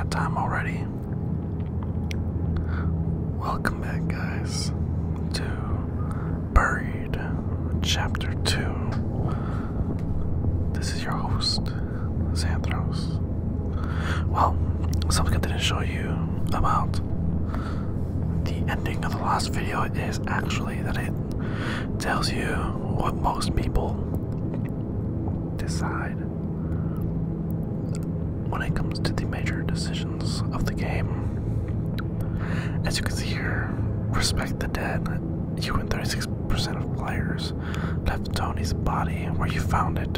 that time already. Welcome back, guys, to Buried Chapter 2. This is your host, Xanthros. Well, something I didn't show you about the ending of the last video is actually that it tells you what most people decide when it comes to the major decisions of the game. As you can see here, Respect the Dead, you and 36% of players left Tony's body where you found it.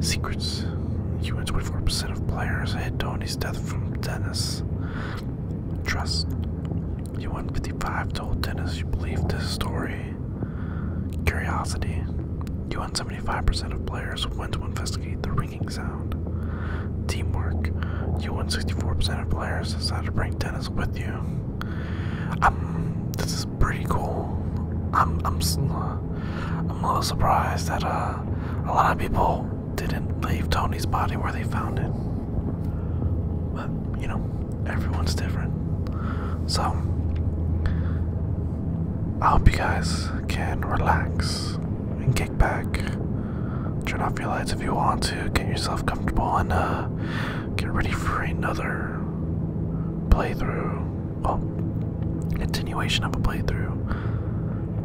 Secrets, you and 24% of players hid Tony's death from Dennis. Trust, you and 55 told Dennis you believed his story. Curiosity, you and 75% of players went to investigate the ringing sound. Teamwork, you and 64% of players decided to bring Dennis with you. This is pretty cool. I'm a little surprised that a lot of people didn't leave Tony's body where they found it. But you know, everyone's different. So I hope you guys can relax and kick back. Turn off your lights if you want to. Get yourself comfortable and get ready for another playthrough. Well, continuation of a playthrough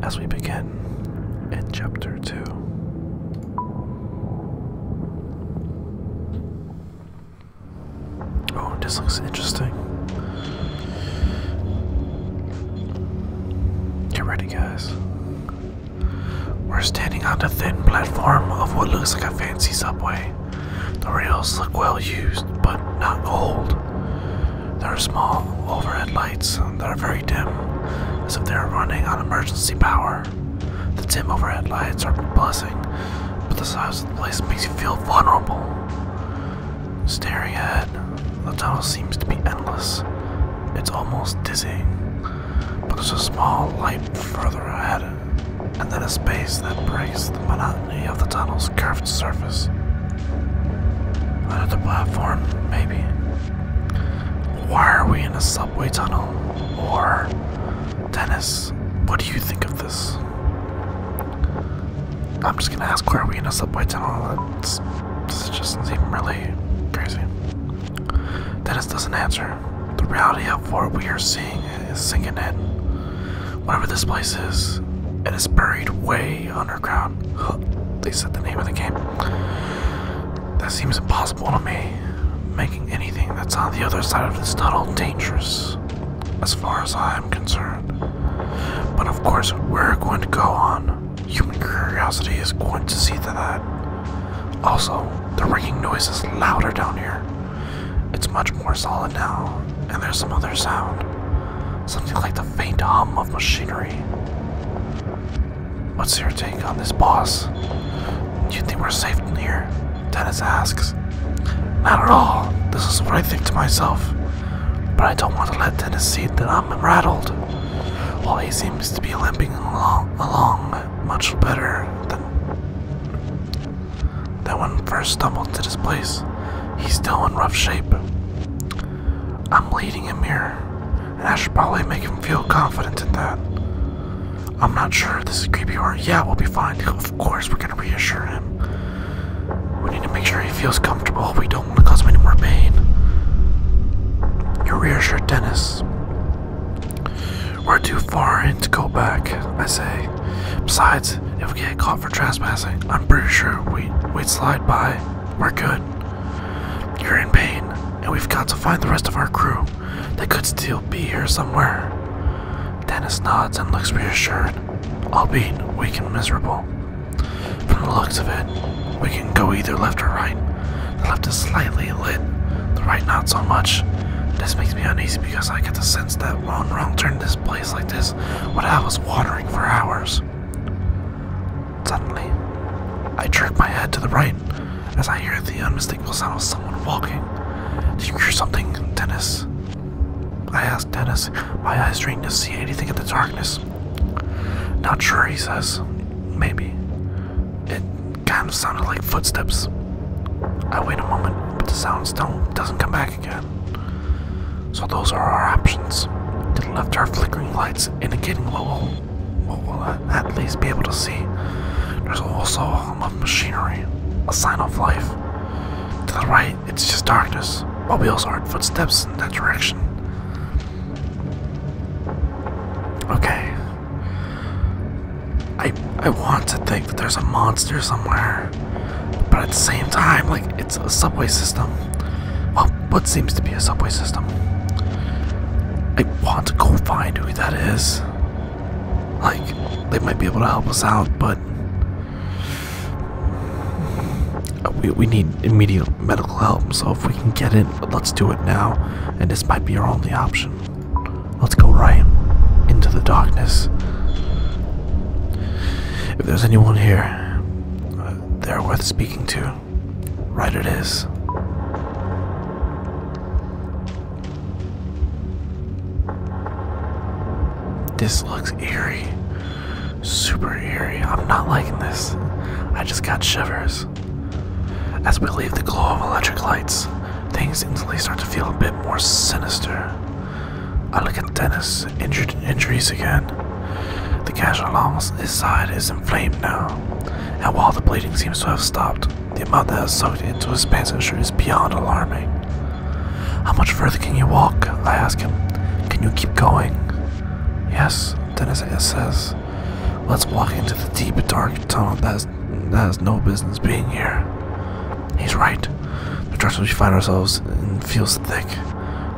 as we begin in Chapter 2. Oh, this looks interesting. Get ready, guys. We're standing on the thin platform of what looks like a fancy subway. The rails look well used, but not old. There are small overhead lights that are very dim, as if they are running on emergency power. The dim overhead lights are a blessing, but the size of the place makes you feel vulnerable. Staring ahead, the tunnel seems to be endless. It's almost dizzying, but there's a small light further ahead, and then a space that breaks the monotony of the tunnel's curved surface. Another platform, maybe. Why are we in a subway tunnel? Or, Dennis, what do you think of this? I'm just gonna ask, why are we in a subway tunnel? This just doesn't seem really crazy. Dennis doesn't answer. The reality of what we are seeing is sinking in. Whatever this place is, it is buried way underground. They said the name of the game. That seems impossible to me, making anything that's on the other side of this tunnel dangerous, as far as I am concerned. But of course, we're going to go on. Human curiosity is going to see to that. Also, the ringing noise is louder down here. It's much more solid now, and there's some other sound. Something like the faint hum of machinery. What's your take on this, boss? Do you think we're safe in here? Dennis asks. Not at all. This is what I think to myself. But I don't want to let Dennis see that I'm rattled. While he seems to be limping along much better than when we first stumbled to this place, he's still in rough shape. I'm leading him here, and I should probably make him feel confident in that. I'm not sure this is creepy or yeah, we'll be fine. Of course, we're gonna reassure him. We need to make sure he feels comfortable. We don't want to cause him any more pain. You reassured Dennis. We're too far in to go back, I say. Besides, if we get caught for trespassing, I'm pretty sure we'd slide by. We're good. You're in pain, and we've got to find the rest of our crew. They could still be here somewhere. Dennis nods and looks reassured, albeit weak and miserable. From the looks of it, we can go either left or right. The left is slightly lit, the right not so much. This makes me uneasy because I get the sense that one wrong turn in this place like this would have us wandering for hours. Suddenly, I jerk my head to the right as I hear the unmistakable sound of someone walking. Do you hear something, Dennis? I ask Dennis, my eyes straining to see anything in the darkness. Not sure, he says. Maybe. It kind of sounded like footsteps. I wait a moment, but the sound doesn't come back again. So those are our options. To the left are flickering lights indicating what we'll at least be able to see. There's also a hum of machinery, a sign of life. To the right, it's just darkness, but we also heard footsteps in that direction. Okay. I want to think that there's a monster somewhere, but at the same time, like, it's a subway system. Well, what seems to be a subway system. I want to go find who that is. Like, they might be able to help us out, but we need immediate medical help, so if we can get it, let's do it now, and this might be our only option. Let's go right into the darkness. If there's anyone here, they're worth speaking to. Right it is. This looks eerie. Super eerie. I'm not liking this. I just got shivers. As we leave the glow of electric lights, things instantly start to feel a bit more sinister. I look at Dennis, injured in injuries again. The gash along his side is inflamed now, and while the bleeding seems to have stopped, the amount that has soaked into his pants and shirt is beyond alarming. How much further can you walk? I ask him. Can you keep going? Yes, Dennis says. Let's walk into the deep, dark tunnel that has no business being here. He's right. The direction we find ourselves in feels thick,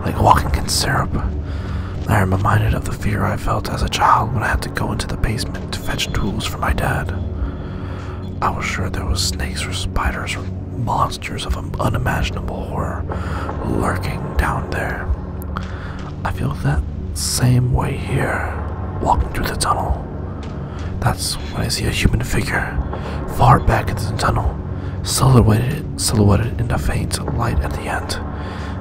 like walking in syrup. I am reminded of the fear I felt as a child when I had to go into the basement to fetch tools for my dad. I was sure there was snakes or spiders or monsters of unimaginable horror lurking down there. I feel that same way here, walking through the tunnel. That's when I see a human figure, far back into the tunnel, silhouetted in the faint light at the end.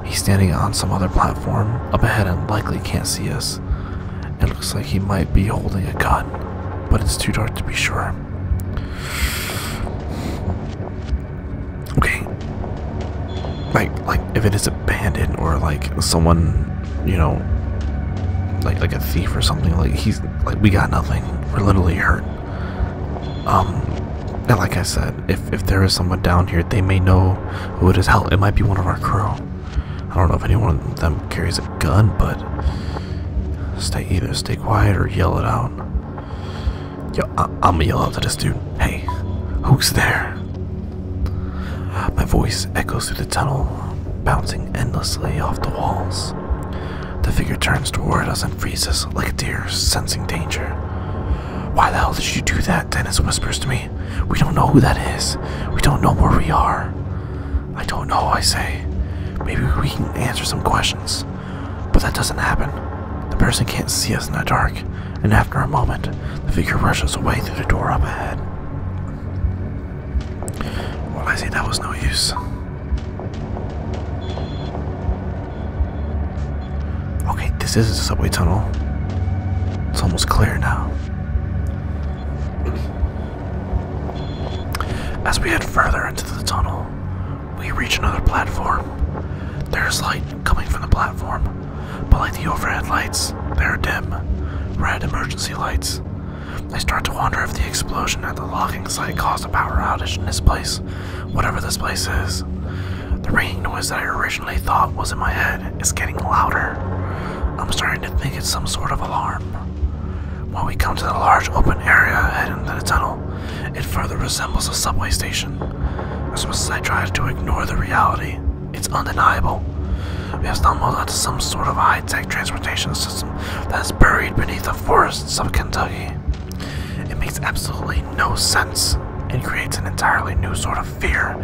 He's standing on some other platform up ahead and likely can't see us. It looks like he might be holding a gun, but it's too dark to be sure. Okay. Like if it is a bandit or like someone, you know, like a thief or something, like we got nothing. We're literally hurt. And like I said, if there is someone down here, they may know who it is. Hell, it might be one of our crew. I don't know if anyone of them carries a gun, but either stay quiet or yell it out. Yo, I'm gonna yell out to this dude. Hey, who's there? My voice echoes through the tunnel, bouncing endlessly off the walls. The figure turns toward us and freezes like a deer sensing danger. Why the hell did you do that? Dennis whispers to me. We don't know who that is. We don't know where we are. I don't know, I say. Maybe we can answer some questions. But that doesn't happen. The person can't see us in the dark, and after a moment, the figure rushes away through the door up ahead. Well, I say that was no use. Okay, this is a subway tunnel. It's almost clear now. As we head further into the tunnel, we reach another platform. There's light coming from the platform, but like the overhead lights, they're dim, red emergency lights. I start to wonder if the explosion at the logging site caused a power outage in this place, whatever this place is. The ringing noise that I originally thought was in my head is getting louder. I'm starting to think it's some sort of alarm. When we come to the large open area ahead into the tunnel, it further resembles a subway station. As much as I try to ignore the reality, it's undeniable. We have stumbled onto some sort of high-tech transportation system that is buried beneath the forests of Kentucky. It makes absolutely no sense and creates an entirely new sort of fear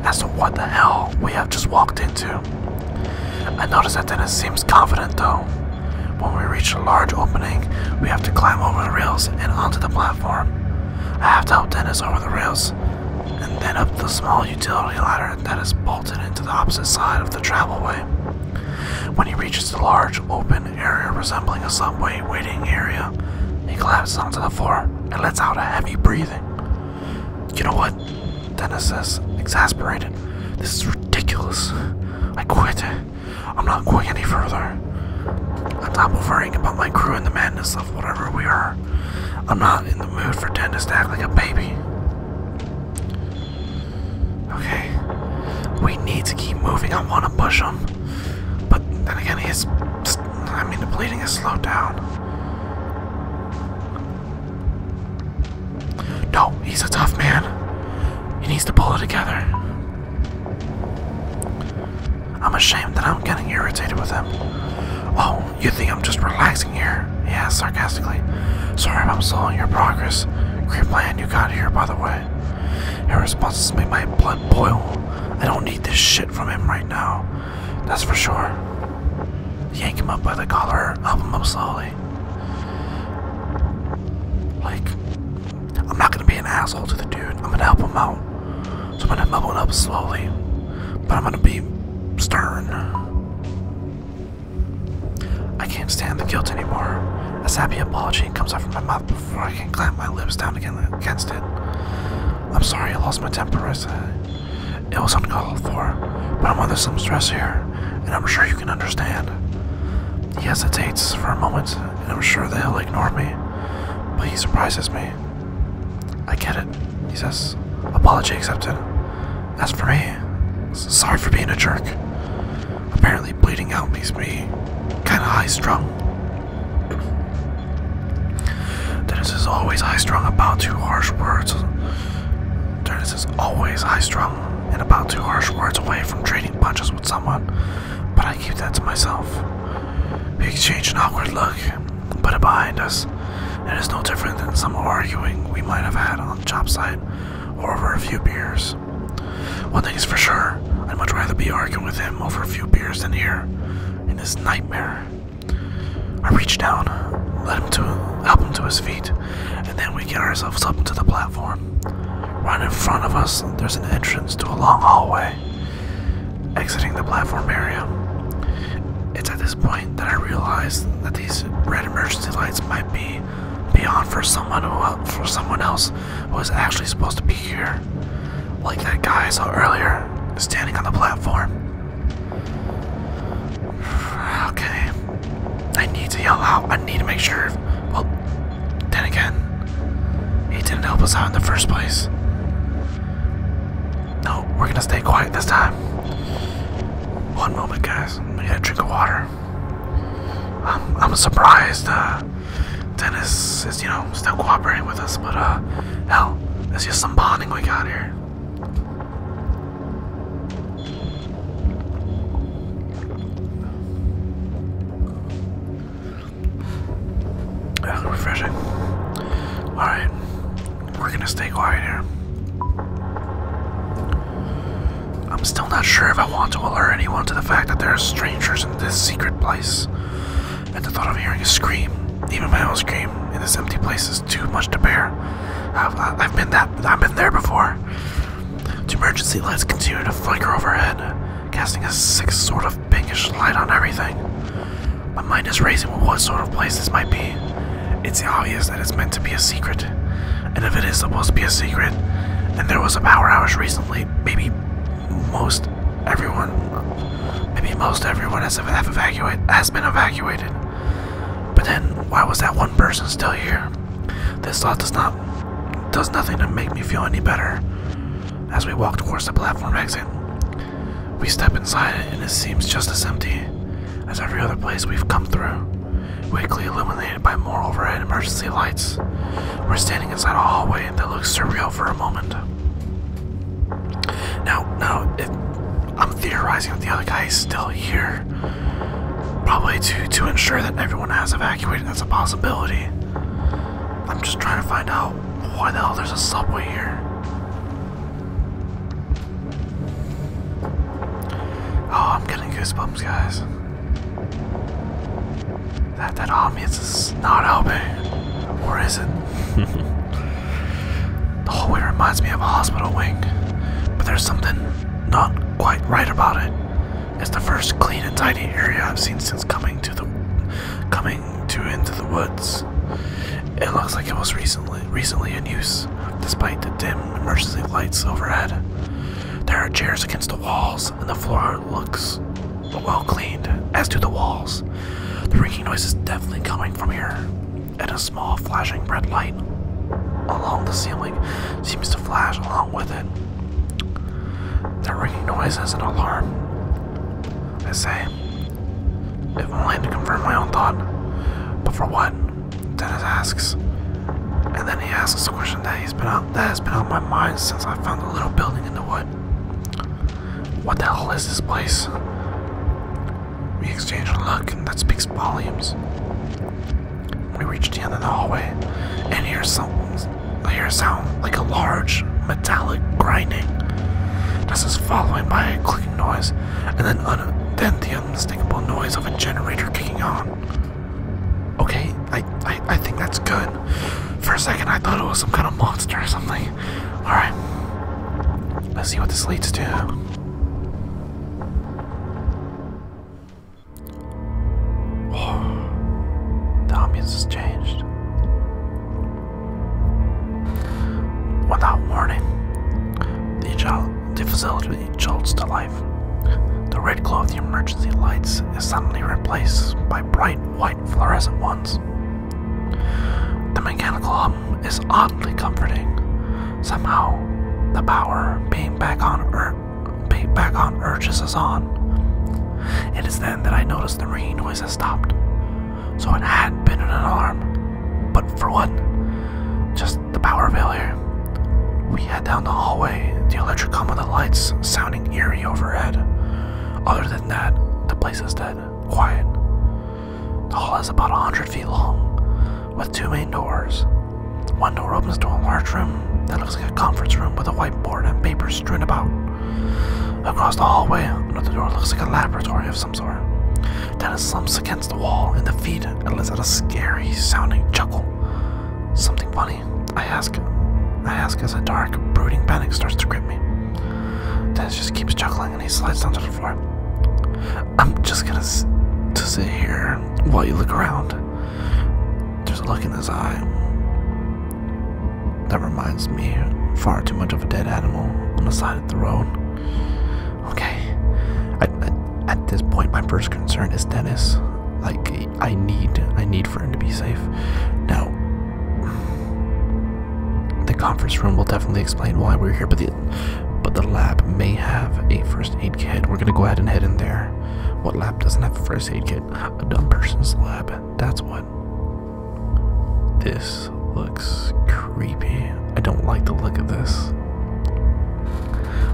as to what the hell we have just walked into. I notice that Dennis seems confident though. When we reach a large opening, we have to climb over the rails and onto the platform. I have to help Dennis over the rails, and then up the small utility ladder that is bolted into the opposite side of the travelway. When he reaches the large open area resembling a subway waiting area, he collapses onto the floor and lets out a heavy breathing. You know what? Dennis says, exasperated. This is ridiculous. I quit. I'm not going any further. On top of worrying about my crew and the madness of whatever we are, I'm not in the mood for Dennis to act like a baby. Okay, we need to keep moving. I want to push him, but then again, the bleeding has slowed down. No, he's a tough man. He needs to pull it together. I'm ashamed that I'm getting irritated with him. Oh, you think I'm just relaxing here? Yeah, sarcastically. Sorry if I'm slowing your progress. Great plan you got here, by the way. Your responses make my blood boil. I don't need this shit from him right now. That's for sure. Yank him up by the collar, help him up slowly. Like, I'm not gonna be an asshole to the dude. I'm gonna help him out. So I'm gonna help him up slowly. But I'm gonna be stern. I can't stand the guilt anymore. A sappy apology comes out from my mouth before I can clamp my lips down against it. I'm sorry I lost my temper, I said. It was uncalled for, but I'm under some stress here, and I'm sure you can understand. He hesitates for a moment, and I'm sure that he'll ignore me, but he surprises me. I get it, he says. Apology accepted. As for me, sorry for being a jerk. Apparently bleeding out makes me kinda high-strung. Dennis is always high-strung about too harsh words. Dennis is always high-strung and about too harsh words away from trading punches with someone, but I keep that to myself. We exchange an awkward look, put it behind us. It is no different than some arguing we might have had on the job site or over a few beers. One thing is for sure, I'd much rather be arguing with him over a few beers than here, in this nightmare. I reach down, help him to his feet, and then we get ourselves up to the platform. Right in front of us, there's an entrance to a long hallway, exiting the platform area. It's at this point that I realize that these red emergency lights might be beyond for someone else who is actually supposed to be here, like that guy I saw earlier, standing on the platform. Okay, I need to yell out. I need to make sure. Well, then again, he didn't help us out in the first place. No, we're gonna stay quiet this time. One moment, guys. I get a drink of water. I'm surprised Dennis is, still cooperating with us, but hell, there's just some bonding we got here. Refreshing. Alright, we're gonna stay quiet here. I'm still not sure if I want to alert anyone to the fact that there are strangers in this secret place. And the thought of hearing a scream, even my own scream, in this empty place is too much to bear. I've been there before. The emergency lights continue to flicker overhead, casting a sick sort of pinkish light on everything. My mind is racing with what sort of place this might be. It's obvious that it's meant to be a secret, and if it is supposed to be a secret, and there was a power outage recently, maybe most everyone has been evacuated. But then, why was that one person still here? This thought does nothing to make me feel any better. As we walk towards the platform exit, we step inside it, and it seems just as empty as every other place we've come through. Weakly illuminated by more overhead emergency lights, we're standing inside a hallway that looks surreal for a moment. Now, I'm theorizing that the other guy is still here, probably to ensure that everyone has evacuated. That's a possibility. I'm just trying to find out why the hell there's a subway here. Oh, I'm getting goosebumps, guys. That ambience is not helping. Or is it? The hallway reminds me of a hospital wing, but there's something not quite right about it. It's the first clean and tidy area I've seen since coming into the woods. It looks like it was recently in use, despite the dim emergency lights overhead. There are chairs against the walls, and the floor looks but well cleaned, as do the walls. The ringing noise is definitely coming from here, and a small flashing red light along the ceiling seems to flash along with it. The ringing noise is an alarm, I say, if only to confirm my own thought. But for what? Dennis asks. And then he asks a question that has been on my mind since I found the little building in the wood. What the hell is this place? We exchange a look that speaks volumes. We reach the end of the hallway and hear a sound like a large metallic grinding. This is followed by a clicking noise, and then the unmistakable noise of a generator kicking on. Okay, I think that's good. For a second I thought it was some kind of monster or something. Alright, let's see what this leads to. Oh, the ambience has changed. Without warning, the facility jolts to life. The red glow of the emergency lights is suddenly replaced by bright white fluorescent ones. The mechanical hum is oddly comforting. Somehow, the power being back on urges us on. It is then that I notice the ringing noise has stopped. So it had been an alarm. But for what? Just the power failure. We head down the hallway, the electric hum of the lights sounding eerie overhead. Other than that, the place is dead, quiet. The hall is about 100 feet long, with two main doors. One door opens to a large room that looks like a conference room with a whiteboard and papers strewn about. Across the hallway, another door looks like a laboratory of some sort. Dennis slumps against the wall in the feet and lets out a scary sounding chuckle. Something funny? I ask as a dark, brooding panic starts to grip me. Dennis just keeps chuckling and he slides down to the floor. I'm just gonna sit here while you look around. There's a look in his eye that reminds me far too much of a dead animal on the side of the road. Okay, at this point my first concern is Dennis. Like, I need for him to be safe. Now, the conference room will definitely explain why we're here, but the lab may have a first aid kit. We're gonna go ahead and head in there. What lab doesn't have a first aid kit? A dumb person's lab. That's what. This looks creepy. I don't like the look of this.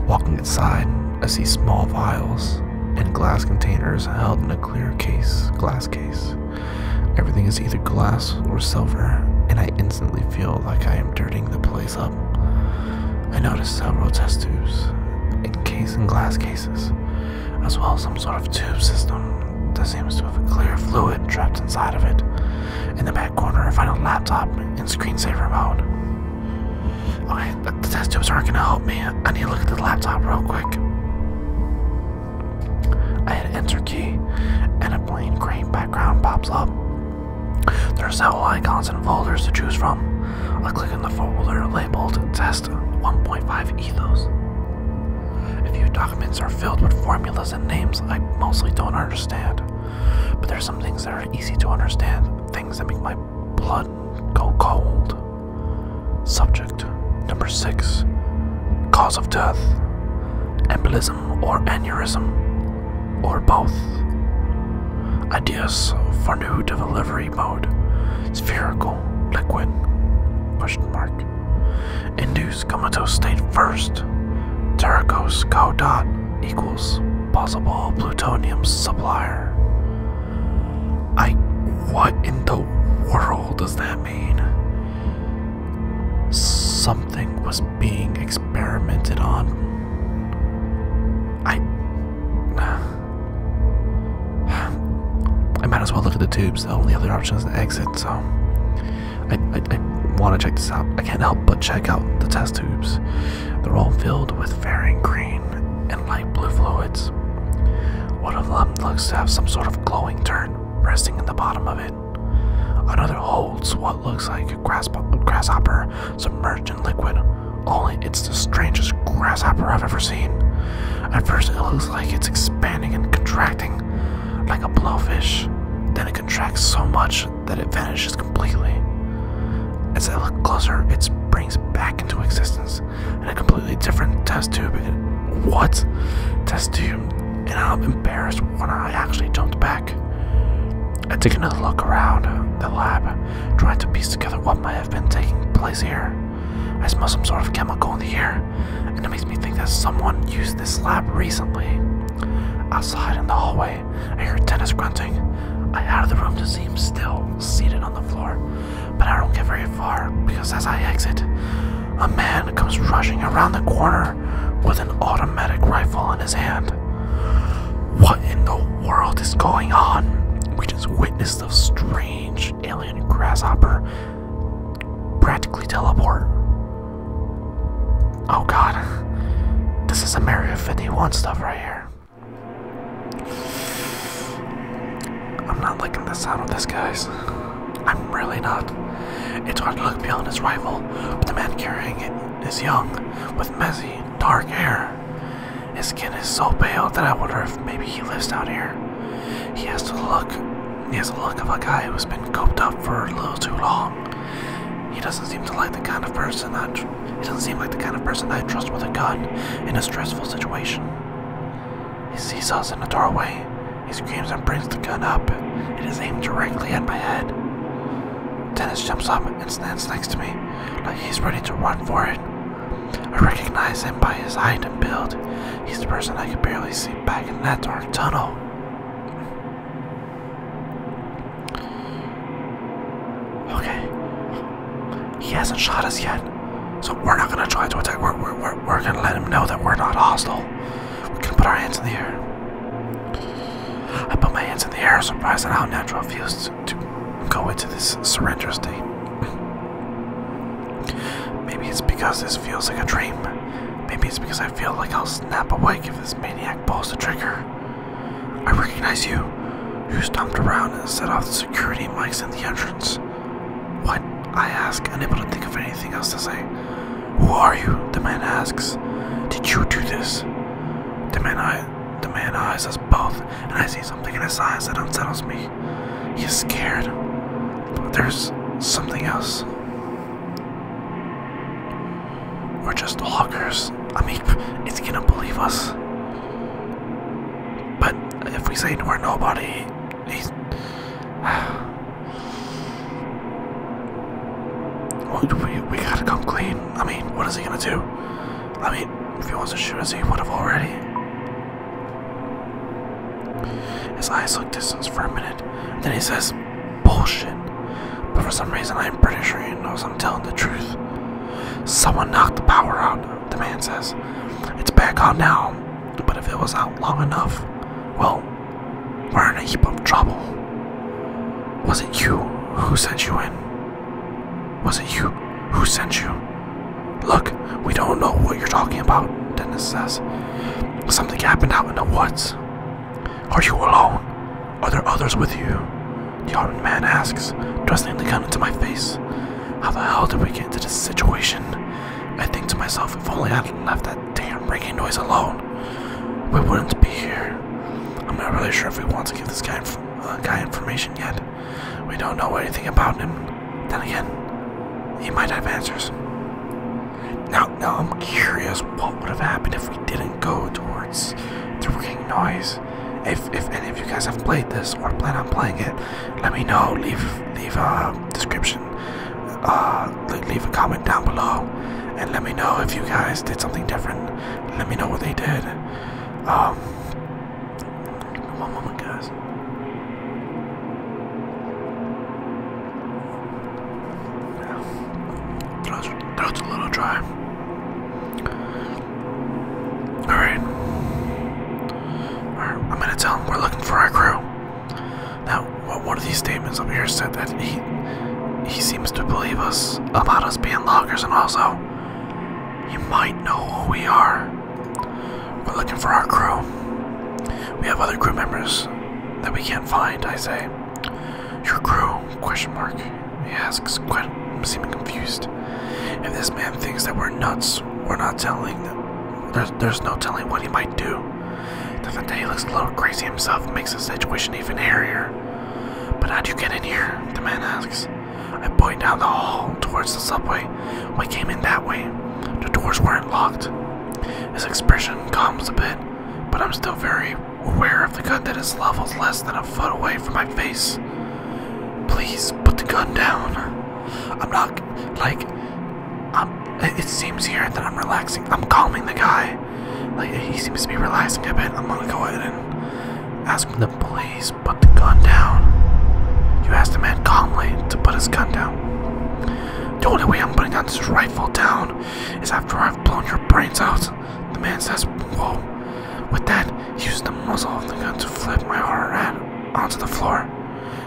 Walking inside, I see small vials and glass containers held in a clear glass case. Everything is either glass or silver, and I instantly feel like I am dirtying the place up. I notice several test tubes encased in glass cases, as well as some sort of tube system that seems to have a clear fluid trapped inside of it. In the back corner, I find a laptop in screensaver mode. Okay, the test tubes aren't gonna help me. I need to look at the laptop real quick. I hit enter key, and a plain gray background pops up. There are several icons and folders to choose from. I click on the folder labeled Test 1.5 Ethos. A few documents are filled with formulas and names I mostly don't understand, but there are some things that are easy to understand, things that make my blood go cold. Subject number 6. Cause of death: embolism or aneurysm, or both. Ideas for new delivery mode: spherical, liquid, question mark. Induced comatose state first. Terracos co dot equals possible plutonium supplier. What in the world does that mean? Something was being experimented on. I might as well look at the tubes. The only other option is the exit, so I want to check this out. I can't help but check out the test tubes. They're all filled with varying green and light blue fluids. One of them looks to have some sort of glowing turd resting in the bottom of it. Another holds what looks like a grasshopper submerged in liquid, only it's the strangest grasshopper I've ever seen. At first, it looks like it's expanding and contracting like a blowfish. Then it contracts so much that it vanishes completely. As I look closer, it springs back into existence in a completely different test tube. What? Test tube? And I'm embarrassed when I actually jumped back. I take another look around the lab, trying to piece together what might have been taking place here. I smell some sort of chemical in the air, and it makes me think that someone used this lab recently. Outside in the hallway, I hear Dennis grunting. I head out of the room to see him still seated on the floor, but I don't get very far because as I exit, a man comes rushing around the corner with an automatic rifle in his hand. What in the world is going on? We just witnessed a strange alien grasshopper practically teleport. Oh god, this is some Area 51 stuff right here. I'm not liking the sound of this, guys. I'm really not. It's hard to look beyond his rifle, but the man carrying it is young, with messy, dark hair. His skin is so pale that I wonder if maybe he lives down here. He has the look of a guy who's been coped up for a little too long. He doesn't seem like the kind of person I trust with a gun in a stressful situation. He sees us in the doorway. He screams and brings the gun up. It is aimed directly at my head. Dennis jumps up and stands next to me, like he's ready to run for it. I recognize him by his height and build. He's the person I could barely see back in that dark tunnel. Okay. He hasn't shot us yet, so we're not gonna try to attack. We're gonna let him know that we're not hostile. We're gonna put our hands in the air. I put my hands in the air, surprised at how natural it feels to go into this surrender state. Maybe it's because this feels like a dream. Maybe it's because I feel like I'll snap awake if this maniac pulls the trigger. I recognize you. You stomped around and set off the security mics in the entrance. What? I ask, unable to think of anything else to say. Who are you? The man asks. Did you do this? The man eyes us both, and I see something in his eyes that unsettles me. He is scared. But there's something else. We're just loggers. I mean, it's gonna believe us. But if we say we're nobody, he's... we gotta come clean. I mean, what is he gonna do? I mean, if he wants to shoot us, he would have already. His eyes look distant for a minute, and then he says, bullshit. But for some reason, I'm pretty sure he knows I'm telling the truth. Someone knocked the power out, the man says. It's back on now, but if it was out long enough, well, we're in a heap of trouble. Was it you who sent you in? Was it you who sent you? Look, we don't know what you're talking about, Dennis says. Something happened out in the woods. Are you alone? Are there others with you? The armed man asks, thrusting the gun into my face. How the hell did we get into this situation? I think to myself, if only I'd left that damn ringing noise alone, we wouldn't be here. I'm not really sure if we want to give this guy information yet. We don't know anything about him. Then again, he might have answers. Now I'm curious what would have happened if we didn't go towards the ringing noise. If any of you guys have played this or plan on playing it, let me know. Leave a description. Leave a comment down below, and let me know if you guys did something different. Let me know what they did. One moment, guys. Throat's a little dry. Alright, I'm gonna tell him we're looking for our crew. Now, one of these statements up here said that he seems to believe us about us being loggers, and also he might know who we are. We're looking for our crew. We have other crew members that we can't find, I say. Your crew? Question mark. He asks, seeming confused. If this man thinks that we're nuts, we're not telling There's no telling what he might do. The other day he looks a little crazy himself, makes the situation even hairier. But how do you get in here? The man asks. I point down the hall towards the subway. We came in that way. The doors weren't locked. His expression calms a bit, but I'm still very aware of the gun that is leveled less than a foot away from my face. Please put the gun down. I'm not, like, it seems here that I'm relaxing. I'm calming the guy. Like, he seems to be relaxing a bit. I'm gonna go ahead and ask him to please put the gun down. You ask the man calmly to put his gun down. The only way I'm putting down this rifle down is after I've blown your brains out. The man says, whoa. With that, he uses the muzzle of the gun to flip my hard hand onto the floor.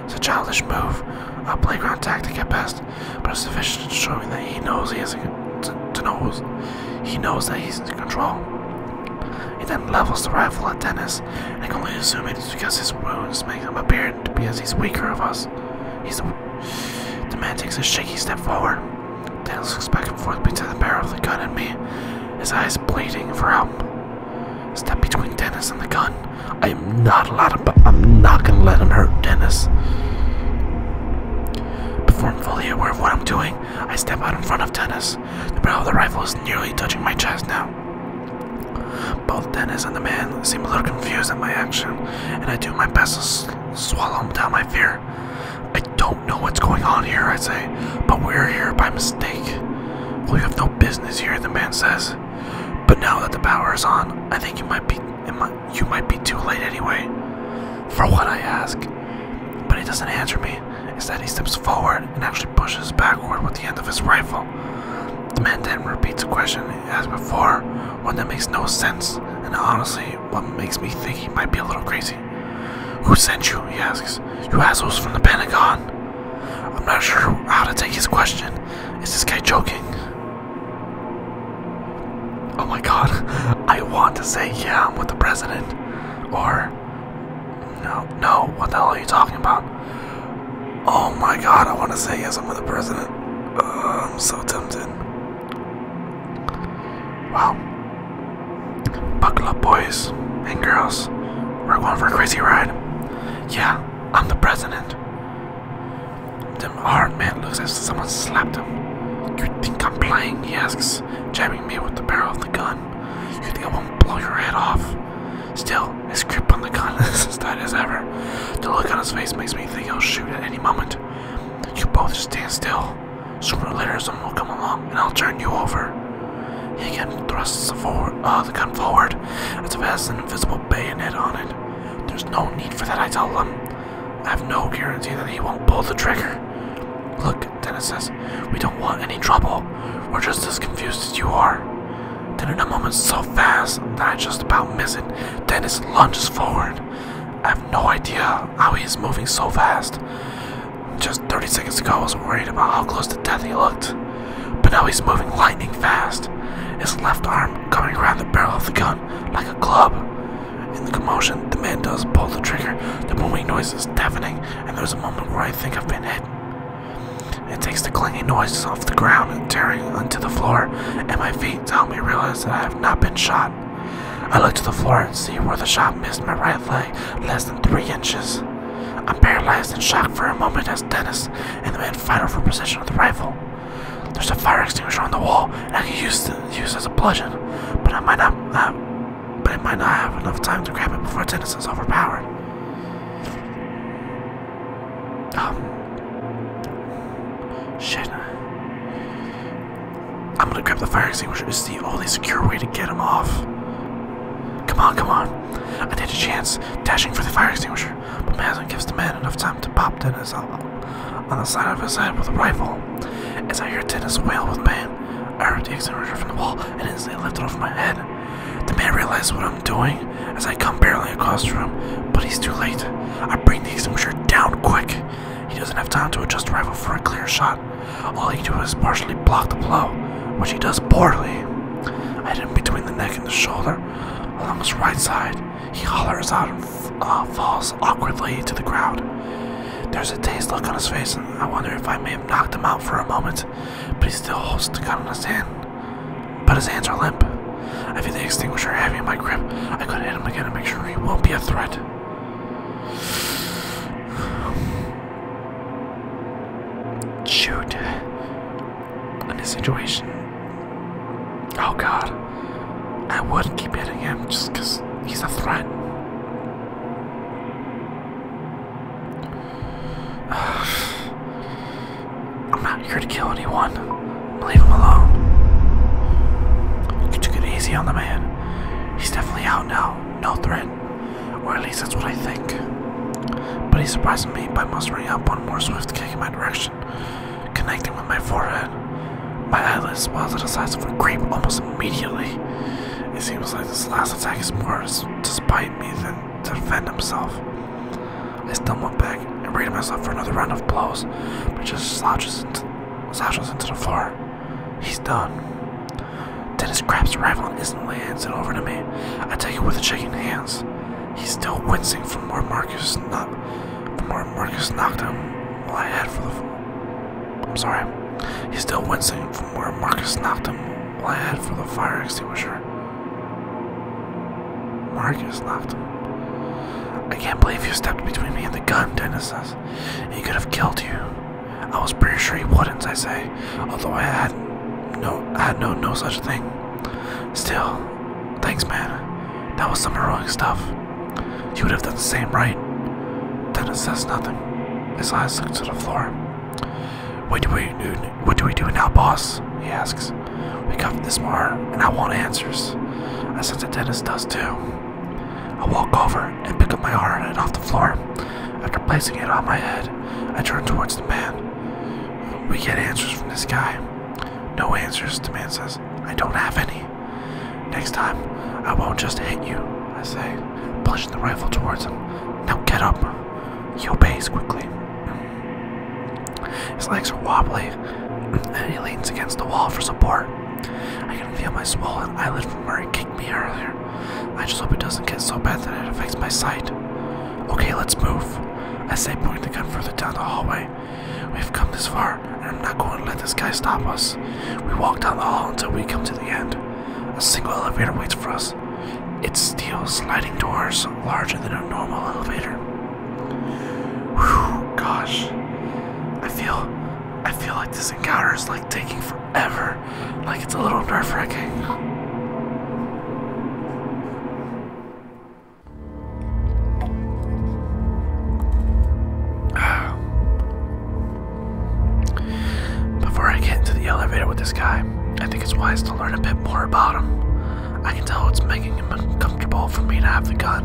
It's a childish move, a playground tactic at best, but it's sufficient to show me that he knows he knows that he's in control. He then levels the rifle at Dennis, and I can only assume it is because his wounds make him appear to be as he's weaker of us. The man takes a shaky step forward. Dennis looks back and forth between the barrel of the gun and me, his eyes bleeding for help. Step between Dennis and the gun. I'm not gonna let him hurt Dennis. Before I'm fully aware of what I'm doing, I step out in front of Dennis. The barrel of the rifle is nearly touching my chest now. Both Dennis and the man seem a little confused at my action, and I do my best to swallow down my fear. I don't know what's going on here, I say, but we're here by mistake. Well, you have no business here, the man says. But now that the power is on, I think you might be too late anyway. For what, I ask. But he doesn't answer me. Instead, he steps forward and actually pushes backward with the end of his rifle. The man then repeats the question as before, one that makes no sense, and honestly, what makes me think he might be a little crazy. Who sent you? He asks. You assholes from the Pentagon. I'm not sure how to take his question. Is this guy joking? Oh my god, I want to say, yeah, I'm with the president. Or, no, what the hell are you talking about? Oh my god, I want to say, yes, I'm with the president. I'm so tempted. Wow. Buckle up, boys and girls. We're going for a crazy ride. Yeah, I'm the president. The hard man looks as if someone slapped him. You think I'm playing? He asks, jabbing me with the barrel of the gun. You think I won't blow your head off? Still, his grip on the gun is as tight as ever. The look on his face makes me think he'll shoot at any moment. You both stand still. Sooner or later someone will come along and I'll turn you over. He again thrusts the gun forward as if it has an invisible bayonet on it. There's no need for that, I tell him. I have no guarantee that he won't pull the trigger. Look, Dennis says, we don't want any trouble. We're just as confused as you are. Then in a moment so fast that I just about miss it, Dennis lunges forward. I have no idea how he is moving so fast. Just 30 seconds ago I was worried about how close to death he looked. But now he's moving lightning fast. His left arm coming around the barrel of the gun like a club. In the commotion, the man does pull the trigger. The booming noise is deafening, and there's a moment where I think I've been hit. It takes the clanging noises off the ground and tearing onto the floor, and my feet help me realize that I have not been shot. I look to the floor and see where the shot missed my right leg less than 3 inches. I'm paralyzed and shocked for a moment as Dennis and the man fight over possession of the rifle. There's a fire extinguisher on the wall, and I can use as a bludgeon, but I might not have enough time to grab it before Dennis is overpowered. Shit. I'm gonna grab the fire extinguisher. It's the only secure way to get him off. Come on. I take a chance, dashing for the fire extinguisher, but my husband gives the man enough time to pop Dennis on the side of his head with a rifle. As I hear Dennis wail with pain, I rip the extinguisher from the wall and instantly lift it off my head. The man realizes what I'm doing as I come barreling across the room, but he's too late. I bring the extinguisher down quick. He doesn't have time to adjust the rifle for a clear shot. All he can do is partially block the blow, which he does poorly. I hit him between the neck and the shoulder, along his right side. He hollers out and falls awkwardly to the ground. There's a dazed look on his face, and I wonder if I may have knocked him out for a moment, but he still holds the gun in his hand. But his hands are limp. I feel the extinguisher heavy in my grip. I could hit him again to make sure he won't be a threat. Shoot. In this situation. Oh god. I would keep hitting him just because he's a threat. I'm not here to kill anyone. Leave him alone. You took it easy on the man. He's definitely out now. No threat. Or at least that's what I think. But he surprised me by mustering out one more swift kick in my direction, connecting with my forehead. My eyelids swelled to the size of a grape almost immediately. It seems like this last attack is more to spite me than to defend himself. I stumbled back and rated myself for another round of blows, but just slouches into the floor. He's done. Dennis grabs the rifle and instantly hands it over to me. I take it with shaking hands. He's still wincing from where Marcus knocked him while I head for the. I'm sorry. He's still wincing from where Marcus knocked him while I head for the fire extinguisher. Marcus knocked him. I can't believe you stepped between me and the gun, Dennis says. He could have killed you. I was pretty sure he wouldn't, I say, although I had no such thing. Still, thanks, man. That was some heroic stuff. You would have done the same, right? Dennis says nothing. His eyes look to the floor. What do we do now, boss? He asks. We covered this more, and I want answers. I sense that Dennis does too. I walk over and pick up my hard head off the floor. After placing it on my head, I turn towards the man. We get answers from this guy. No answers, the man says. I don't have any. Next time, I won't just hit you, I say, plunging the rifle towards him. Now get up. He obeys quickly. His legs are wobbly, and he leans against the wall for support. I can feel my swollen eyelid from where he kicked me earlier. I just hope it doesn't get so bad that it affects my sight. Okay, let's move, I say, pointing the gun further down the hallway. We've come this far, and I'm not going to let this guy stop us. We walk down the hall until we come to the end. A single elevator waits for us. It's steel sliding doors, larger than a normal elevator. Whew, gosh. I feel like this encounter is like taking forever. Like it's a little nerve-wracking. Before I get into the elevator with this guy, I think it's wise to learn a bit more about him. I can tell it's making him uncomfortable for me to have the gun.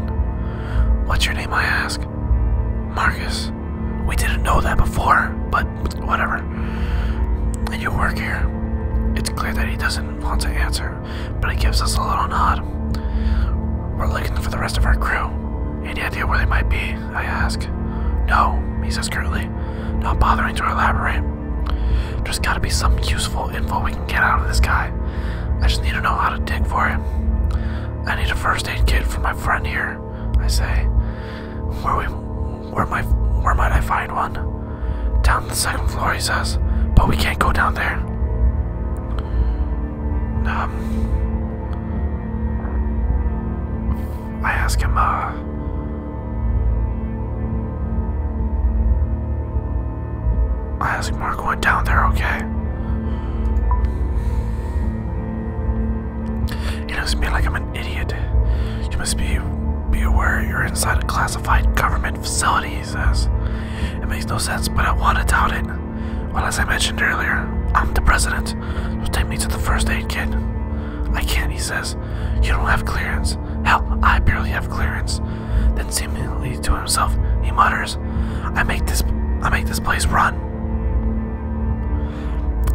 What's your name, I ask? Marcus. We didn't know that before, but whatever. And you work here. It's clear that he doesn't want to answer, but he gives us a little nod. We're looking for the rest of our crew. Any idea where they might be? I ask. No, he says curtly, not bothering to elaborate. There's gotta be some useful info we can get out of this guy. I just need to know how to dig for it. I need a first aid kit for my friend here, I say. Where might I find one? Down the second floor, he says, but we can't go down there. I ask him, Mark went down there, okay? He looks at me like I'm an idiot. You must be aware you're inside a classified government facility, he says. It makes no sense, but I want to doubt it. Well, as I mentioned earlier, I'm the president, so take me to the first aid kit. I can't, he says. You don't have clearance. Hell, I barely have clearance. Then seemingly to himself, he mutters, I make this place run.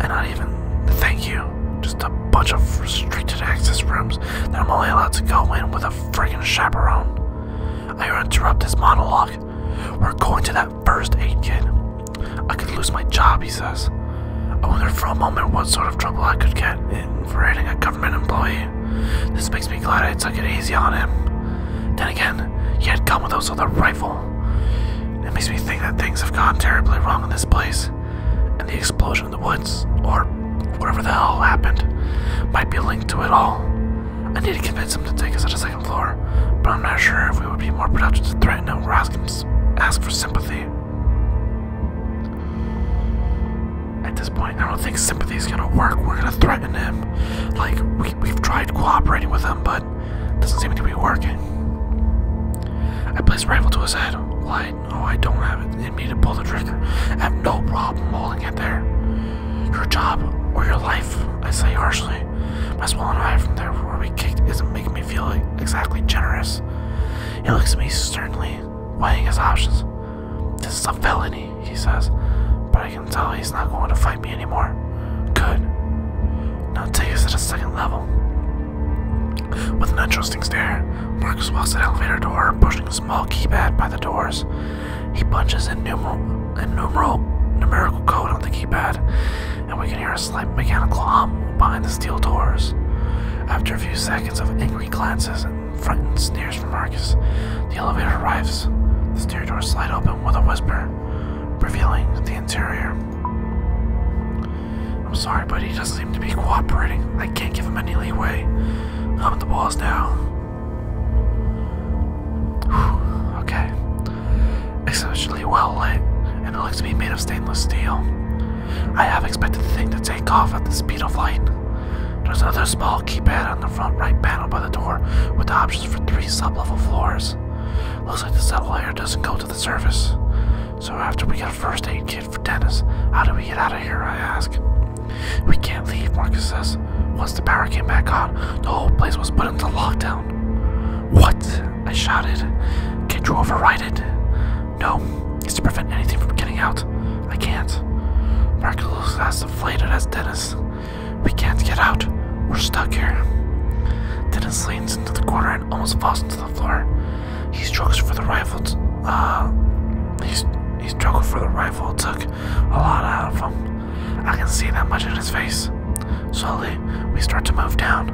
And not even thank you. Just a bunch of restricted access rooms that I'm only allowed to go in with a friggin' chaperone. I interrupt his monologue. We're going to that first aid kit. I could lose my job, he says. I wonder for a moment what sort of trouble I could get in for hitting a government employee. This makes me glad I took it easy on him. Then again, he had come with us with a rifle. It makes me think that things have gone terribly wrong in this place. And the explosion in the woods, or whatever the hell happened, might be linked to it all. I need to convince him to take us to the second floor, but I'm not sure if we would be more productive to threaten him or ask for sympathy. At this point, I don't think sympathy is gonna work. We're gonna threaten him. Like, we've tried cooperating with him, but it doesn't seem to be working. I place a rifle to his head. Well, I don't have it in me to pull the trigger. I have no problem holding it there. Your job or your life, I say harshly. My swollen eye from there where we kicked isn't making me feel exactly generous. He looks at me sternly, weighing his options. This is a felony, he says, but I can tell he's not going to fight me anymore. Good. Now take us to the second level. With an interesting stare, Marcus walks to the elevator door, pushing a small keypad by the doors. He punches in numerical code on the keypad, and we can hear a slight mechanical hum behind the steel doors. After a few seconds of angry glances and frightened sneers from Marcus, the elevator arrives. The stair doors slide open with a whisper, revealing the interior. I'm sorry, but he doesn't seem to be cooperating. I can't give him any leeway. I'm at the walls now. Whew, okay. Exceptionally well lit, and it looks to be made of stainless steel. I have expected the thing to take off at the speed of light. There's another small keypad on the front right panel by the door with the options for 3 sub-level floors. Looks like this elevator doesn't go to the surface. So after we get a first aid kit for Dennis, how do we get out of here, I ask. We can't leave, Marcus says. Once the power came back on, the whole place was put into lockdown. What? I shouted. Can't you override it? No, it's to prevent anything from getting out. I can't. Marcus looks as deflated as Dennis. We can't get out. We're stuck here. Dennis leans into the corner and almost falls into the floor. He struggles for the rifle. He struggled for the rifle. It took a lot out of him. I can see that much in his face. Slowly, we start to move down.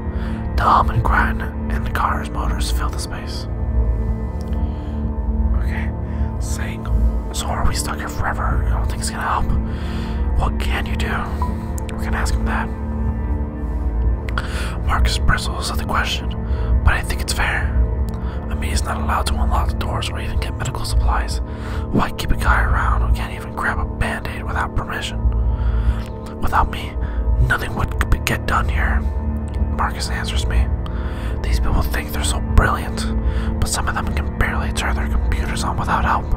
The hum and grind and the car's motors fill the space. Okay, saying, so are we stuck here forever? I don't think it's gonna help. What can you do? We're gonna ask him that. Marcus bristles at the question, but I think it's fair. I mean, he's not allowed to unlock the doors or even get medical supplies. Why keep a guy around who can't even grab a band-aid without permission? Without me, nothing would get done here. Marcus answers me. These people think they're so brilliant, but some of them can barely turn their computers on without help.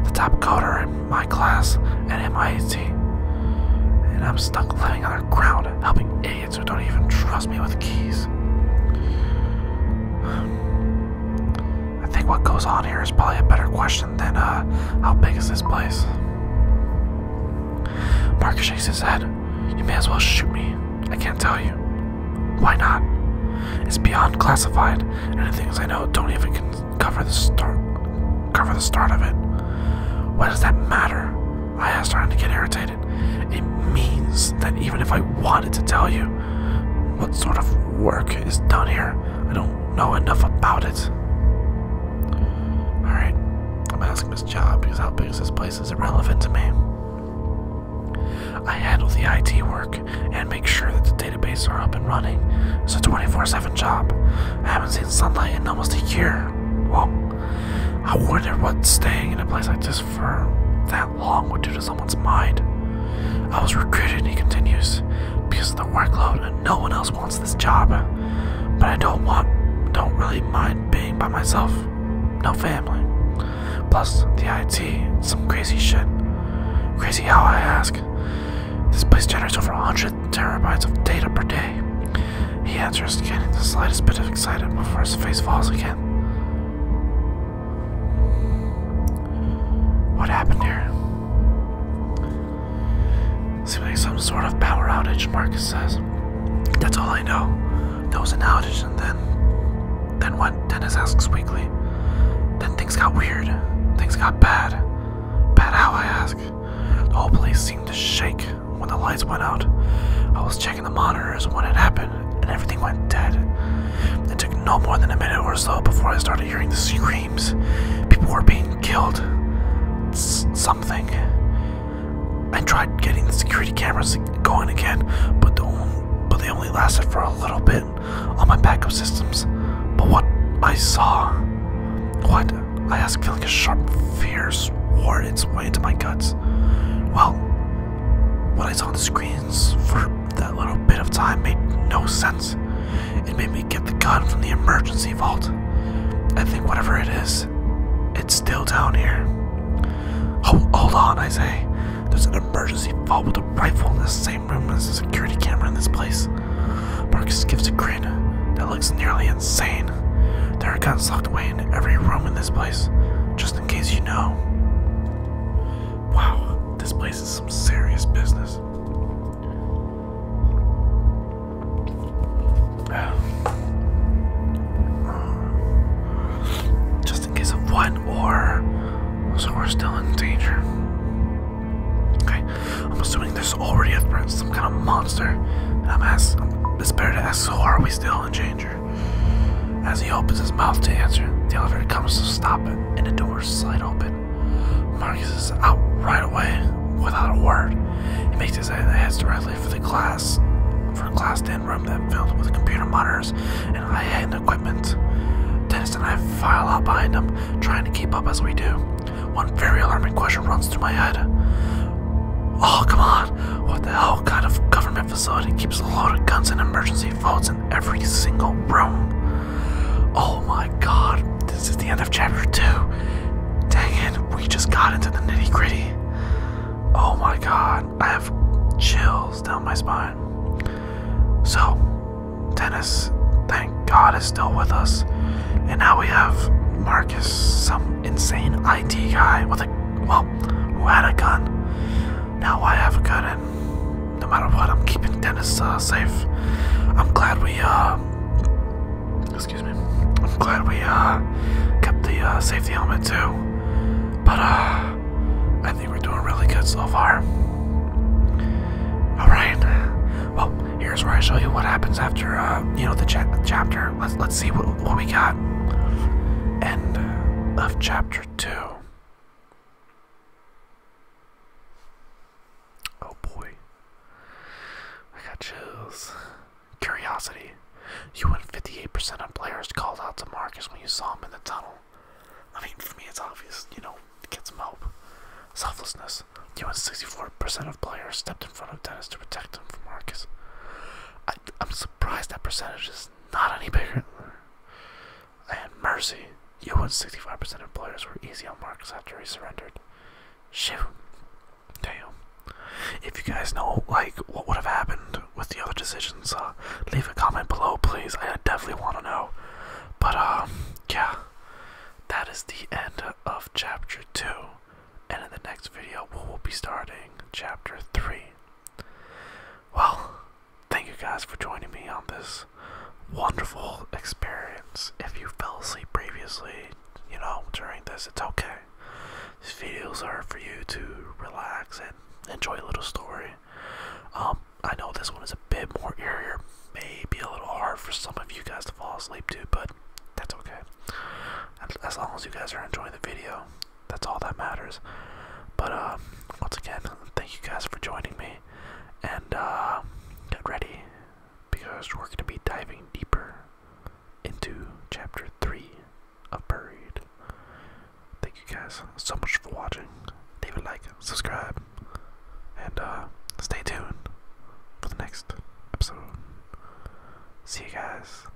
The top coder in my class at MIT. And I'm stuck living underground, helping idiots who don't even trust me with keys. I think what goes on here is probably a better question than, how big is this place? Marcus shakes his head. You may as well shoot me. I can't tell you. Why not? It's beyond classified, and the things I know don't even cover the start of it. Why does that matter? I asked, starting to get irritated. It means that even if I wanted to tell you what sort of work is done here, I don't know enough about it. Alright, I'm asking his job because how big is this place is irrelevant to me. I handle the IT work and make sure that the database are up and running. It's a 24/7 job. I haven't seen sunlight in almost a year. Well, I wonder what staying in a place like this for that long would do to someone's mind. I was recruited, he continues, because of the workload and no one else wants this job. But I don't really mind being by myself. No family. Plus, the IT, some crazy shit. Crazy how, I ask. This place generates over 100 terabytes of data per day. He answers, getting the slightest bit of excited before his face falls again. What happened here? Seems like some sort of power outage, Marcus says. That's all I know. There was an outage and then what? Dennis asks weakly. Then things got weird. Things got bad. Bad how, I ask. The whole place seemed to shake when the lights went out. I was checking the monitors when it happened, and everything went dead. It took no more than a minute or so before I started hearing the screams. People were being killed. Something. I tried getting the security cameras going again, but they they only lasted for a little bit on my backup systems, but what I saw, what I asked, feeling a sharp fear swore its way into my guts. Well, what I saw on the screens for that little bit of time made no sense. It made me get the gun from the emergency vault. I think whatever it is, it's still down here. Hold on, I say. There's an emergency vault with a rifle in the same room as the security camera in this place. Marcus gives a grin that looks nearly insane. There are guns locked away in every room in this place, just in case you know. Wow, this place is some serious business. Just in case of what, or so we're still in danger. Okay, I'm assuming there's already a threat, some kind of monster. And it's better to ask, so are we still in danger? As he opens his mouth to answer, the elevator comes to stop it, and the doors slide open. Marcus is out right away, without a word. He makes his head directly for the glassed-in room that filled with computer monitors and high-end equipment. Dennis and I file out behind him, trying to keep up as we do. One very alarming question runs through my head. Oh, come on! What the hell kind of government facility keeps loaded guns and emergency vaults in every single room? Oh my god, this is the end of chapter 2. Dang it, we just got into the nitty-gritty. Oh my god, I have chills down my spine. So, Dennis, thank God, is still with us. And now we have Marcus, some insane IT guy with who had a gun. Now I have a gun, and no matter what, I'm keeping Dennis safe. I'm glad we, kept the safety helmet too. But, I think we're doing really good so far. Alright. Well, here's where I show you what happens after, the chapter. Let's see what we got. End of chapter 2. Oh boy. I got chills. Curiosity. You and 58% of players called out to Marcus when you saw him in the tunnel. I mean, for me it's obvious, to get some help. Selflessness. You and 64% of players stepped in front of Dennis to protect him from Marcus. I'm surprised that percentage is not any bigger. And mercy. You and 65% of players were easy on Marcus after he surrendered. Shoot. Damn. If you guys know, what would have happened with the other decisions, leave a comment below, please. I definitely want to know. But, yeah. That is the end of chapter 2. And in the next video, we'll be starting chapter 3. Well, thank you guys for joining me on this wonderful experience. If you fell asleep previously, during this, it's okay. These videos are for you to relax and enjoy a little story. I know this one is a bit more eerier, maybe a little hard for some of you guys to fall asleep to, but that's okay. As long as you guys are enjoying the video, that's all that matters. But once again, thank you guys for joining me, and get ready, because we're going to be diving deeper into chapter 3 of Buried. Thank you guys so much for watching. Leave a like, subscribe, and stay tuned for the next episode. See you guys.